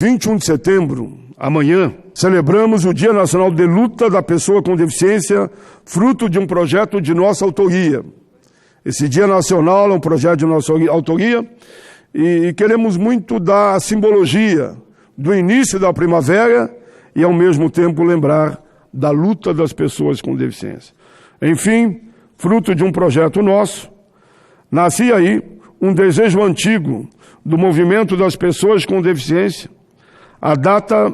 21 de setembro, amanhã, celebramos o Dia Nacional de Luta da Pessoa com Deficiência, fruto de um projeto de nossa autoria. Esse Dia Nacional é um projeto de nossa autoria e queremos muito dar a simbologia do início da primavera e, ao mesmo tempo, lembrar da luta das pessoas com deficiência. Enfim, fruto de um projeto nosso, nascia aí um desejo antigo do movimento das pessoas com deficiência. A data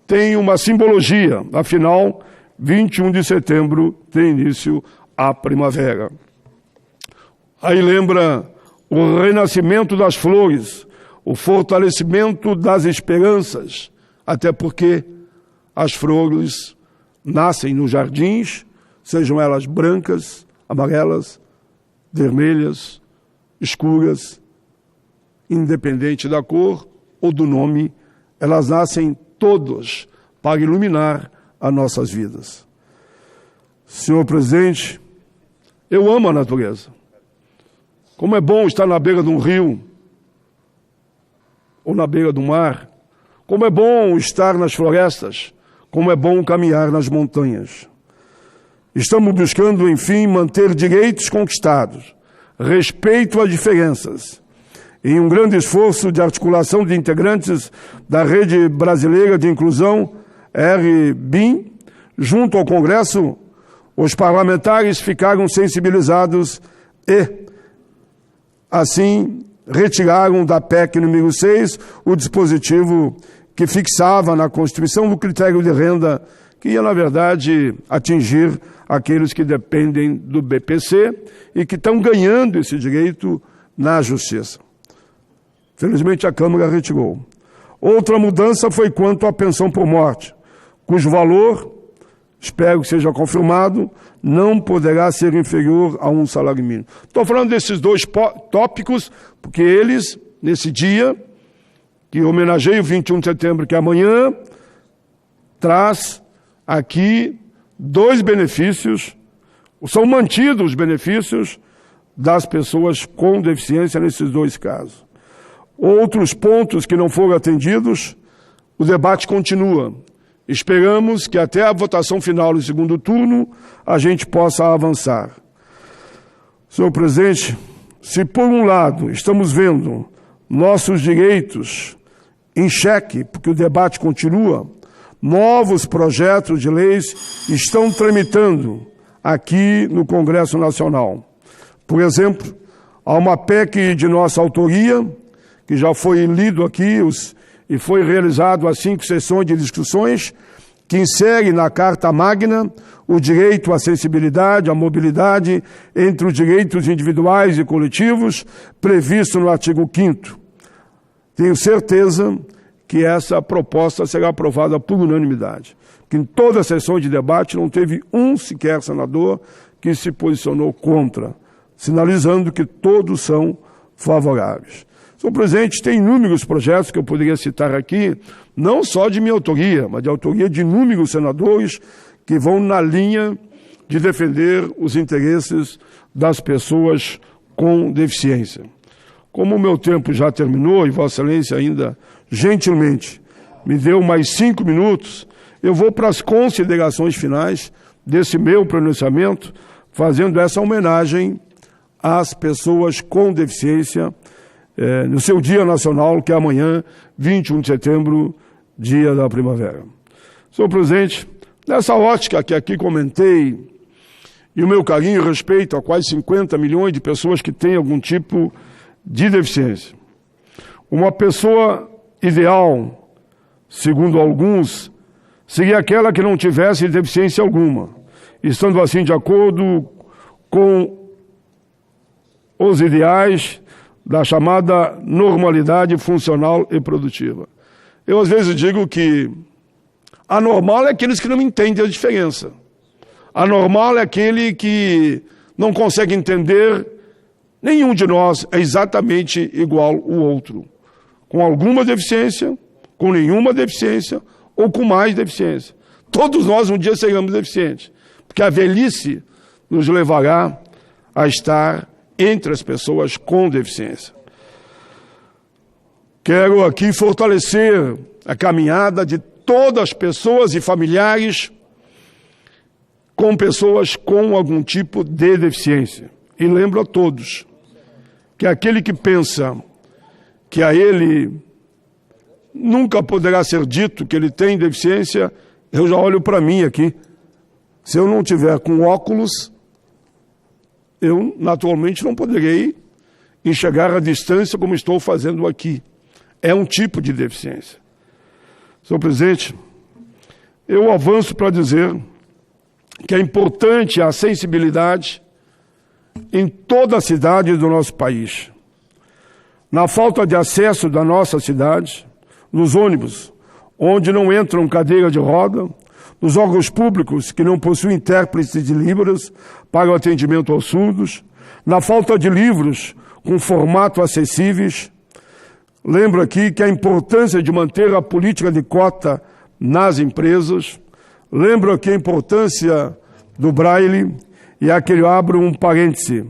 tem uma simbologia, afinal, 21 de setembro tem início a primavera. Aí lembra o renascimento das flores, o fortalecimento das esperanças, até porque as flores nascem nos jardins, sejam elas brancas, amarelas, vermelhas, escuras, independente da cor ou do nome, elas nascem todas para iluminar as nossas vidas. Senhor presidente, eu amo a natureza. Como é bom estar na beira de um rio ou na beira do mar. Como é bom estar nas florestas. Como é bom caminhar nas montanhas. Estamos buscando, enfim, manter direitos conquistados, respeito às diferenças, em um grande esforço de articulação de integrantes da Rede Brasileira de Inclusão, RBIM, junto ao Congresso, os parlamentares ficaram sensibilizados e, assim, retiraram da PEC número 6 o dispositivo que fixava na Constituição o critério de renda que ia, na verdade, atingir aqueles que dependem do BPC e que estão ganhando esse direito na Justiça. Felizmente, a Câmara retirou. Outra mudança foi quanto à pensão por morte, cujo valor, espero que seja confirmado, não poderá ser inferior a um salário mínimo. Estou falando desses dois tópicos, porque eles, nesse dia, que homenageia o 21 de setembro, que é amanhã, traz aqui dois benefícios, são mantidos os benefícios das pessoas com deficiência nesses dois casos. Outros pontos que não foram atendidos, o debate continua. Esperamos que até a votação final do segundo turno a gente possa avançar. Senhor presidente, se por um lado estamos vendo nossos direitos em xeque, porque o debate continua, novos projetos de leis estão tramitando aqui no Congresso Nacional. Por exemplo, há uma PEC de nossa autoria, que já foi lido aqui e foi realizado as 5 sessões de discussões, que insere na Carta Magna o direito à acessibilidade, à mobilidade, entre os direitos individuais e coletivos, previsto no artigo 5º. Tenho certeza que essa proposta será aprovada por unanimidade, que em toda a sessão de debate não teve um sequer senador que se posicionou contra, sinalizando que todos são favoráveis. Senhor presidente, tem inúmeros projetos que eu poderia citar aqui, não só de minha autoria, mas de autoria de inúmeros senadores que vão na linha de defender os interesses das pessoas com deficiência. Como o meu tempo já terminou e Vossa Excelência ainda gentilmente me deu mais 5 minutos, eu vou para as considerações finais desse meu pronunciamento, fazendo essa homenagem às pessoas com deficiência, no seu Dia Nacional, que é amanhã, 21 de setembro, Dia da Primavera. Senhor presidente, nessa ótica que aqui comentei, e o meu carinho e respeito a quase 50 milhões de pessoas que têm algum tipo de deficiência, uma pessoa ideal, segundo alguns, seria aquela que não tivesse deficiência alguma, estando assim de acordo com os ideais da chamada normalidade funcional e produtiva. Eu, às vezes, digo que anormal é aqueles que não entendem a diferença. Anormal é aquele que não consegue entender nenhum de nós é exatamente igual ao outro. Com alguma deficiência, com nenhuma deficiência ou com mais deficiência. Todos nós um dia seremos deficientes, porque a velhice nos levará a estar entre as pessoas com deficiência. Quero aqui fortalecer a caminhada de todas as pessoas e familiares com pessoas com algum tipo de deficiência. E lembro a todos que aquele que pensa que a ele nunca poderá ser dito que ele tem deficiência, eu já olho para mim aqui. Se eu não tiver com óculos, eu naturalmente não poderei enxergar a distância como estou fazendo aqui. É um tipo de deficiência. Senhor presidente, eu avanço para dizer que é importante a sensibilidade em toda a cidade do nosso país. Na falta de acesso da nossa cidade, nos ônibus, onde não entram cadeira de roda, nos órgãos públicos que não possuem intérpretes de Libras para o atendimento aos surdos, na falta de livros com formato acessíveis. Lembro aqui que a importância de manter a política de cota nas empresas. Lembro aqui a importância do Braille, e aqui eu abro um parêntese.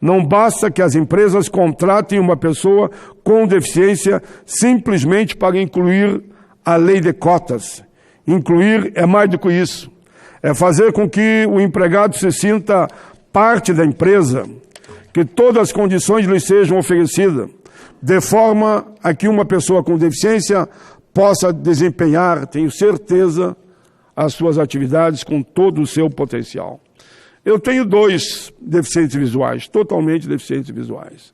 Não basta que as empresas contratem uma pessoa com deficiência simplesmente para incluir a lei de cotas. Incluir é mais do que isso. É fazer com que o empregado se sinta parte da empresa, que todas as condições lhe sejam oferecidas, de forma a que uma pessoa com deficiência possa desempenhar, tenho certeza, as suas atividades com todo o seu potencial. Eu tenho 2 deficientes visuais, totalmente deficientes visuais.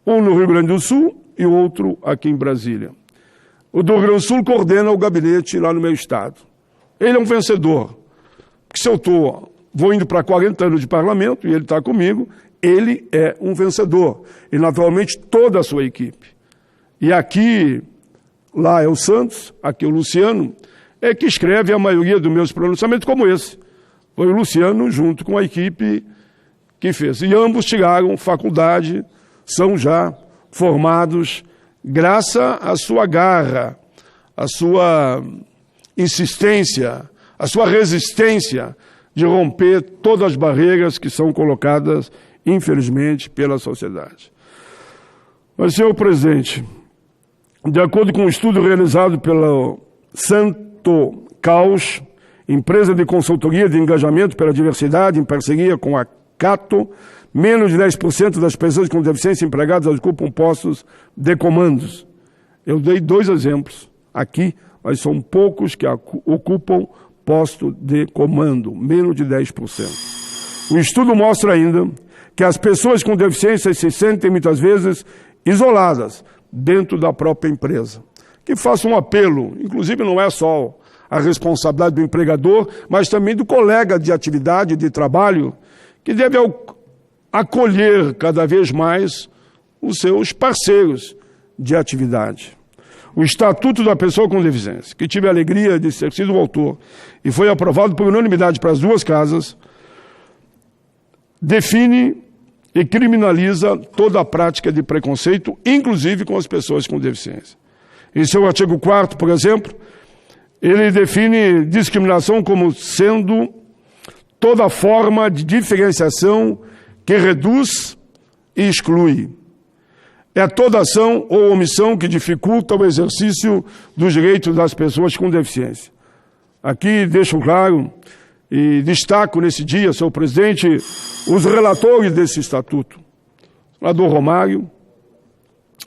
Um no Rio Grande do Sul e o outro aqui em Brasília. O do Rio Grande do Sul coordena o gabinete lá no meu estado. Ele é um vencedor. Porque se eu vou indo para 40 anos de parlamento e ele está comigo, ele é um vencedor. E naturalmente toda a sua equipe. E aqui, lá é o Santos, aqui é o Luciano, é que escreve a maioria dos meus pronunciamentos como esse. Foi o Luciano junto com a equipe que fez. E ambos tiraram faculdade, são já formados, graças à sua garra, à sua insistência, à sua resistência de romper todas as barreiras que são colocadas, infelizmente, pela sociedade. Mas, senhor presidente, de acordo com um estudo realizado pela Santo Caos, empresa de consultoria de engajamento pela diversidade, em parceria com a Cato, menos de 10% das pessoas com deficiência empregadas ocupam postos de comandos. Eu dei 2 exemplos aqui, mas são poucos que ocupam posto de comando, menos de 10%. O estudo mostra ainda que as pessoas com deficiência se sentem muitas vezes isoladas dentro da própria empresa. Que faça um apelo, inclusive não é só a responsabilidade do empregador, mas também do colega de atividade, de trabalho, que deve acolher cada vez mais os seus parceiros de atividade. O Estatuto da Pessoa com Deficiência, que tive a alegria de ter sido o autor e foi aprovado por unanimidade para as 2 casas, define e criminaliza toda a prática de preconceito, inclusive com as pessoas com deficiência. Em seu artigo 4º, por exemplo, ele define discriminação como sendo toda forma de diferenciação que reduz e exclui. É toda ação ou omissão que dificulta o exercício dos direitos das pessoas com deficiência. Aqui deixo claro e destaco nesse dia, senhor presidente, os relatores desse estatuto. Senador Romário,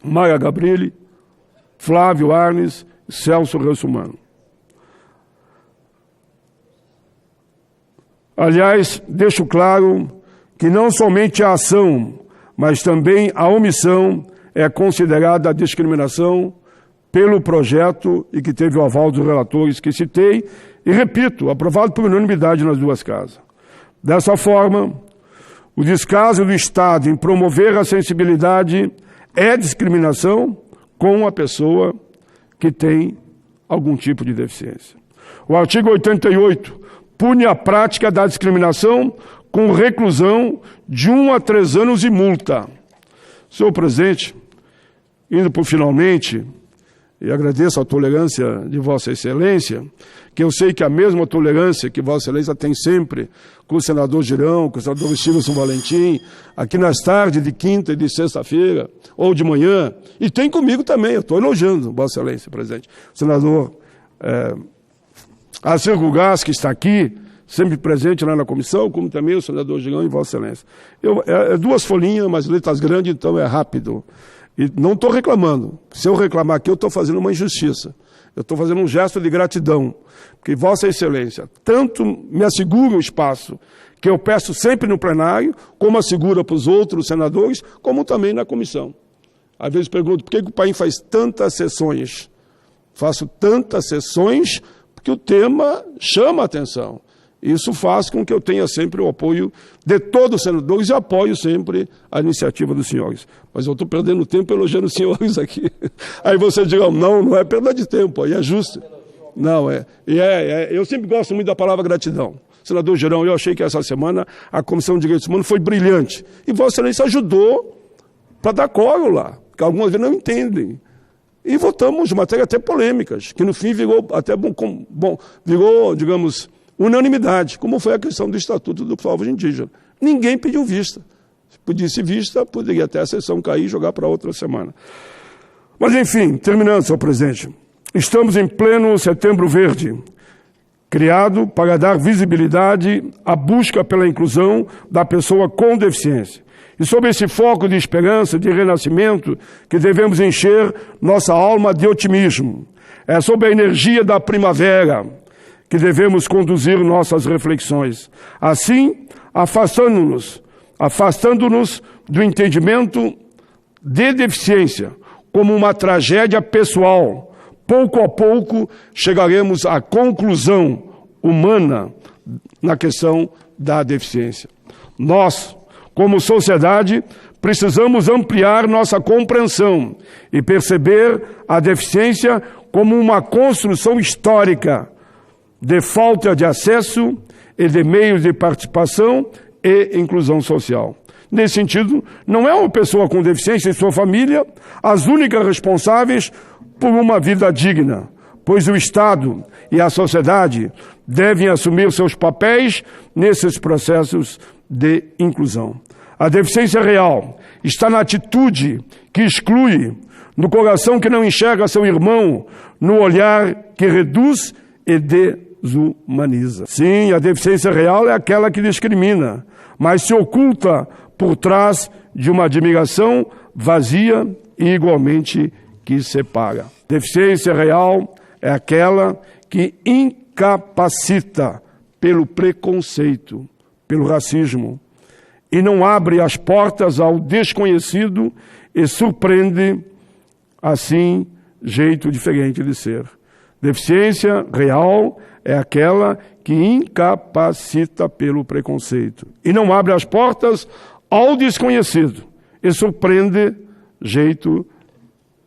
Maia Gabrilli, Flávio Arnes e Celso Russomano. Aliás, deixo claro que não somente a ação, mas também a omissão é considerada discriminação pelo projeto e que teve o aval dos relatores que citei e, repito, aprovado por unanimidade nas 2 casas. Dessa forma, o descaso do Estado em promover a sensibilidade é discriminação com a pessoa que tem algum tipo de deficiência. O artigo 88 pune a prática da discriminação com reclusão de 1 a 3 anos e multa. Senhor presidente, indo por finalmente, e agradeço a tolerância de Vossa Excelência, que eu sei que a mesma tolerância que Vossa Excelência tem sempre com o senador Girão, com o senador Stevenson Valentim, aqui nas tardes de quinta e de sexta-feira, ou de manhã, e tem comigo também, eu estou elogiando Vossa Excelência, presidente. O senador Acergo Gás, que está aqui, sempre presente lá na comissão, como também o senador Girão e Vossa Excelência. Duas folhinhas, mas letras grandes, então é rápido. E não estou reclamando. Se eu reclamar aqui, eu estou fazendo uma injustiça. Eu estou fazendo um gesto de gratidão. Porque Vossa Excelência tanto me assegura o espaço que eu peço sempre no plenário, como assegura para os outros senadores, como também na comissão. Às vezes pergunto, por que o país faz tantas sessões? Faço tantas sessões porque o tema chama a atenção. Isso faz com que eu tenha sempre o apoio de todos os senadores e apoio sempre a iniciativa dos senhores. Mas eu estou perdendo tempo elogiando os senhores aqui. Aí você diga, não é perda de tempo, aí é justo. Não, eu sempre gosto muito da palavra gratidão. Senador Girão, eu achei que essa semana a Comissão de Direitos Humanos foi brilhante. E Vossa Excelência ajudou para dar coro lá, porque algumas vezes não entendem. E votamos matérias até polêmicas, que no fim virou até virou, digamos, unanimidade, como foi a questão do Estatuto dos Povos Indígenas. Ninguém pediu vista. Se pedisse vista, poderia até a sessão cair e jogar para outra semana. Mas, enfim, terminando, senhor presidente, estamos em pleno Setembro Verde, criado para dar visibilidade à busca pela inclusão da pessoa com deficiência. E sob esse foco de esperança, de renascimento, que devemos encher nossa alma de otimismo. É sob a energia da primavera que devemos conduzir nossas reflexões. Assim, afastando-nos do entendimento de deficiência como uma tragédia pessoal, pouco a pouco chegaremos à conclusão humana na questão da deficiência. Nós, como sociedade, precisamos ampliar nossa compreensão e perceber a deficiência como uma construção histórica de falta de acesso e de meios de participação e inclusão social. Nesse sentido, não é uma pessoa com deficiência e sua família as únicas responsáveis por uma vida digna, pois o Estado e a sociedade devem assumir seus papéis nesses processos de inclusão. A deficiência real está na atitude que exclui, no coração que não enxerga seu irmão, no olhar que reduz e desumaniza. Sim, a deficiência real é aquela que discrimina, mas se oculta por trás de uma admiração vazia e igualmente que separa. Deficiência real é aquela que incapacita pelo preconceito, pelo racismo, e não abre as portas ao desconhecido e surpreende, assim, jeito diferente de ser. Deficiência real é aquela que incapacita pelo preconceito e não abre as portas ao desconhecido e surpreende, jeito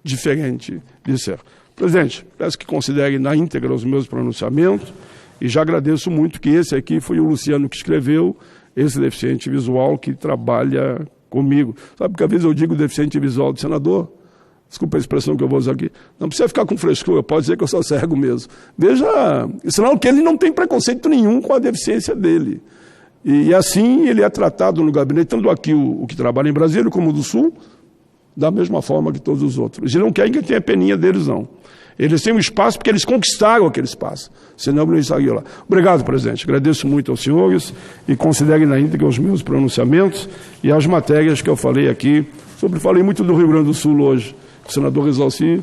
diferente de ser. Presidente, peço que considere na íntegra os meus pronunciamentos e já agradeço muito que esse aqui foi o Luciano que escreveu, esse deficiente visual que trabalha comigo. Sabe que às vezes eu digo deficiente visual do senador? Desculpa a expressão que eu vou usar aqui. Não precisa ficar com frescura, pode dizer que eu sou cego mesmo. Veja, sinal que ele não tem preconceito nenhum com a deficiência dele. E assim ele é tratado no gabinete, tanto aqui o que trabalha em Brasília como do Sul, da mesma forma que todos os outros. E não querem que tenha peninha deles, não. Eles têm um espaço porque eles conquistaram aquele espaço, senão não estariam lá. Obrigado, presidente. Agradeço muito aos senhores e considerem na íntegra os meus pronunciamentos e as matérias que eu falei aqui. Falei muito do Rio Grande do Sul hoje. O senador Rizalci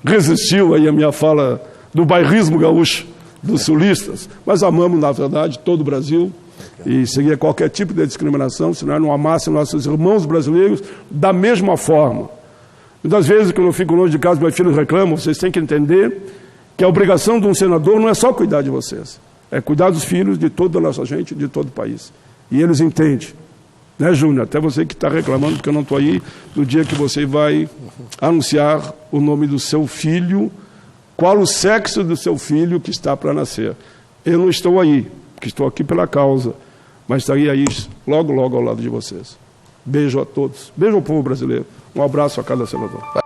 resistiu aí a minha fala do bairrismo gaúcho, dos sulistas, mas amamos, na verdade, todo o Brasil e seria qualquer tipo de discriminação se nós não amássemos nossos irmãos brasileiros da mesma forma. Muitas vezes, quando eu fico longe de casa, meus filhos reclamam, vocês têm que entender que a obrigação de um senador não é só cuidar de vocês, é cuidar dos filhos de toda a nossa gente, de todo o país. E eles entendem. Né, Júnior? Até você que está reclamando porque eu não estou aí no dia que você vai anunciar o nome do seu filho, qual o sexo do seu filho que está para nascer. Eu não estou aí, porque estou aqui pela causa, mas estarei aí logo, logo ao lado de vocês. Beijo a todos. Beijo ao povo brasileiro. Um abraço a cada senador.